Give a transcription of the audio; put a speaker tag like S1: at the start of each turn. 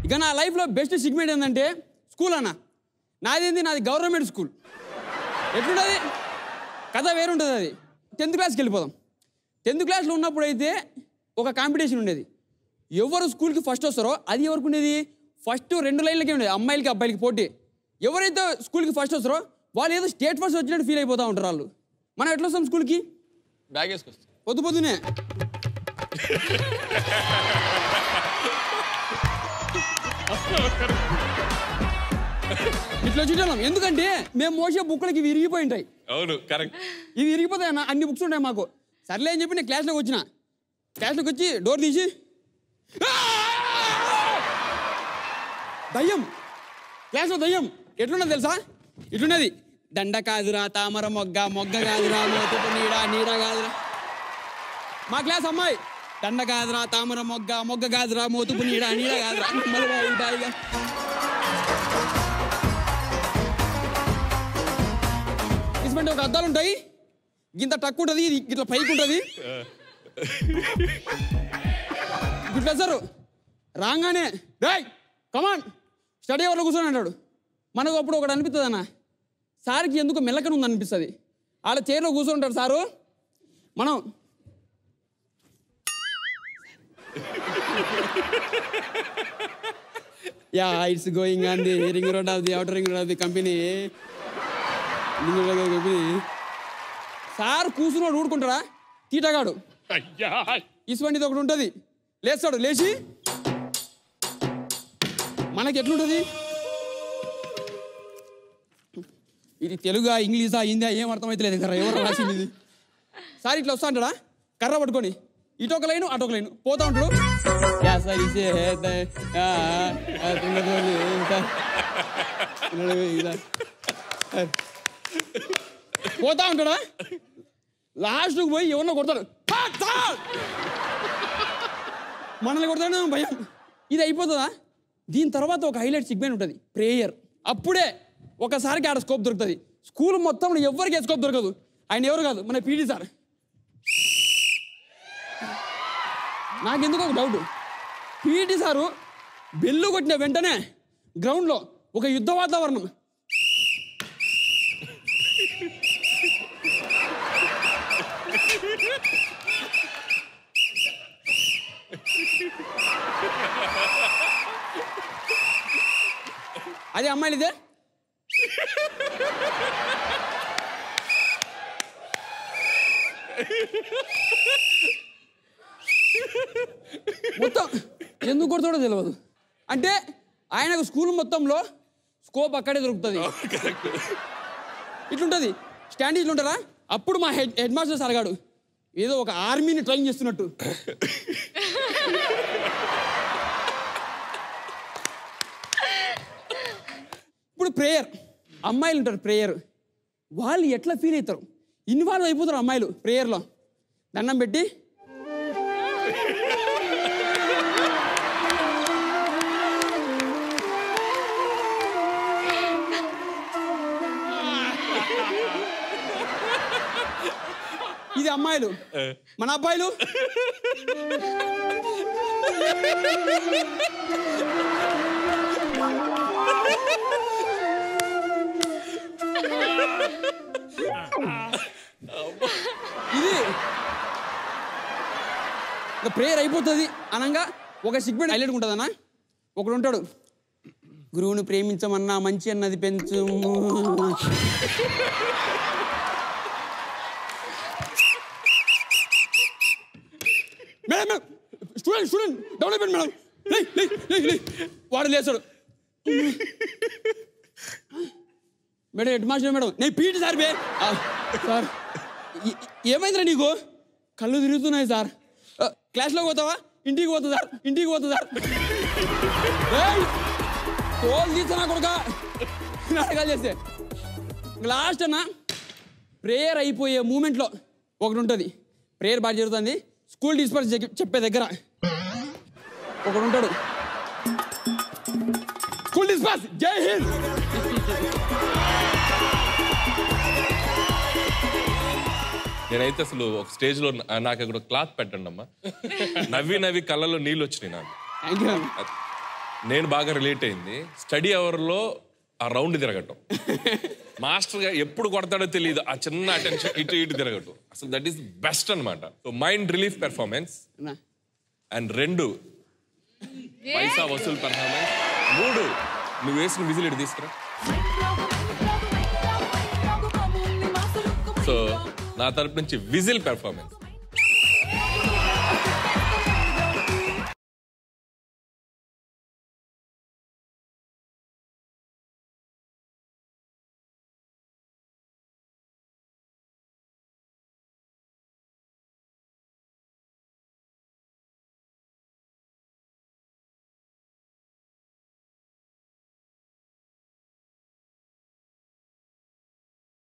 S1: ఇక నా లైఫ్లో బెస్ట్ సిగ్మెంట్ ఏంటంటే స్కూల్ అన్న. నాది గవర్నమెంట్ స్కూల్. ఎట్లుంటుంది కథ వేరుంటుంది. అది 10th క్లాస్కి వెళ్ళిపోదాం. 10th క్లాస్లో ఉన్నప్పుడు అయితే ఒక కాంపిటీషన్ ఉండేది. ఎవరు స్కూల్కి ఫస్ట్ వస్తారో అది ఎవరికి ఉండేది, ఫస్ట్ 2 లైన్లకే ఉండేది. అమ్మాయిలకి అబ్బాయిలకి పోటీ. ఎవరైతే స్కూల్కి ఫస్ట్ వస్తారో వాళ్ళు ఏదో స్టేట్ ఫస్ట్ వచ్చినట్టు ఫీల్ అయిపోతూ ఉంటారు వాళ్ళు. మనం ఎట్లా వస్తాం స్కూల్కి?
S2: బ్యాగ్ వేసుకొస్తాం
S1: పొద్దునే. ఇట్లా వచ్చేటోళ్ళం. ఎందుకంటే మేము మోసే బుక్లకి ఇవి విరిగిపోయి ఉంటాయి.
S2: అవును, కరెక్ట్.
S1: ఇవి విరిగిపోతాయి అన్న, అన్ని బుక్స్ ఉంటాయి మాకు. సర్లే అని చెప్పి నేను క్లాస్లోకి వచ్చిన. క్లాస్లోకి వచ్చి డోర్ తీసి దయ్యం, క్లాస్లో దయ్యం ఎట్లున్నది తెలుసా? ఇట్లున్నది. దండ కాదురా తామర మొగ్గ, మొగ్గ కాదురా మోతుపు నీడ, నీడ కాదురా. మా క్లాస్ అమ్మాయి దండ కాదురా తామర మొగ్గ, మొగ్గ కాదురా మోతుపు నీడ, నీడ కాదురా. ఇటువంటి ఒక అద్దాలు ఉంటాయి, ఇంత టక్ ఉంటుంది, ఇది ఇట్లా పైకి ఉంటుంది. ఇట్లా సార్ రాగానే రేయ్ కమాన్ స్టడీ అవర్లో కూర్చొని అంటాడు. మనకు అప్పుడు ఒకటి అనిపిస్తుంది అన్న, సార్కి ఎందుకు మెల్లకని ఉంది అనిపిస్తుంది. వాళ్ళ చైర్లో కూర్చొని ఉంటాడు సారు. మనం yeah it's going on the ring road of the outer ring road of the company. Sir కూర్చున్నాడు ఊడుకుంటాడా తీటగాడు. ఇటువంటిది ఒకటి ఉంటుంది. లేస్తాడు, లేచి మనకి ఎట్లుంటుంది, ఇది తెలుగా ఇంగ్లీషా హిందీ ఏం అర్థమైతలేదు కర్ర, ఎవరు రాసింది ఇది. సార్ ఇట్లా వస్తా అంటాడా కర్ర పట్టుకొని, ఇటొక లైను అటొక లైను పోతా ఉంటాడు. పోతా ఉంటాడా, లాస్ట్కి పోయి ఎవరినో కొడతాడు, మనల్ని కొడతాడు భయం. ఇది అయిపోతుందా? దీని తర్వాత ఒక హైలైట్ సిగ్మెంట్ ఉంటుంది, ప్రేయర్. అప్పుడే ఒకసారికి ఆడ స్కోప్ దొరుకుతుంది. స్కూల్ మొత్తం ఎవరికి స్కోప్ దొరకదు. ఆయన ఎవరు కాదు, మన పీటీ సార్. నాకెందుకు ఒక డౌట్, పీటీ సారు బెల్లు కొట్టిన వెంటనే గ్రౌండ్లో ఒక యుద్ధ వాతావరణం. అదే అమ్మాయిలిదే. మొత్తం ఎందుకు కొడతాడో తెలియదు. అంటే ఆయనకు స్కూల్ మొత్తంలో స్కోప్ అక్కడే దొరుకుతుంది. ఇట్లుంటుంది, స్టాండ్ ఇట్లుంటారా. అప్పుడు మా హెడ్ మాస్టర్ సార్ గాడు ఏదో ఒక ఆర్మీని ట్రైన్ చేస్తున్నట్టు ఇప్పుడు ప్రేయర్, అమ్మాయిలు ఉంటారు ప్రేయర్, వాళ్ళు ఎట్లా ఫీల్ అవుతారు, ఇన్వాల్వ్ అయిపోతారు అమ్మాయిలు ప్రేయర్లో. దండం పెట్టి ఇది అమ్మాయిలు. మన అబ్బాయిలు ఇది ప్రేయర్ అయిపోతుంది అనగా ఒక సిగ్మెంట్ హైలైట్ ఉంటుంది అన్న. ఒకడు ఉంటాడు, గురువుని ప్రేమించమన్నా మంచి అన్నది పెంచు. మేడం స్టూడెంట్ డెవలప్మెంట్ మేడం, వాడు లేచాడు. మేడం హెడ్ మాస్టర్ మేడం, నేను పీటీ సార్ బే. సార్ ఏమైందిరా నీకు? కళ్ళు తిరుగుతున్నాయి సార్. క్లాస్లోకి పోతావా? ఇంటికి పోతా సార్, ఇంటికి పోతా సార్. తోలు తీసా కొడుక నాటకాలు చేస్తే. లాస్ట్ అన్న ప్రేయర్ అయిపోయే మూమెంట్లో ఒకటి ఉంటుంది. ప్రేయర్ బాగా జరుగుతుంది, స్కూల్ డిస్పర్స్ చెప్పే దగ్గర ఒకడు ఉంటాడు, స్కూల్ డిస్పర్స్ జై హింద్.
S2: నేనైతే అసలు ఒక స్టేజ్లో నాకు అక్కడ క్లాత్ పెట్టండి అమ్మా, నవ్వి నవ్వి కళ్ళలో నీళ్ళు వచ్చినాయి నాకు.
S1: థ్యాంక్ యూ
S2: నేను బాగా రిలేట్ అయింది స్టడీ అవర్లో ఆ రౌండ్ తిరగటం. మాస్టర్గా ఎప్పుడు కొడతాడో తెలియదు, ఆ చిన్న అటెన్షన్ ఇటు ఇటు తిరగటం అసలు దట్ ఈస్ బెస్ట్ అనమాట. So mind relief performance and 2 పైసా వసూలు పెర్ఫార్మెన్స్, 3 నువ్వు వేసిన విజిల్ ఇటు తీసుకురా. సో నా తరపు నుంచి విజిల్ పెర్ఫార్మెన్స్.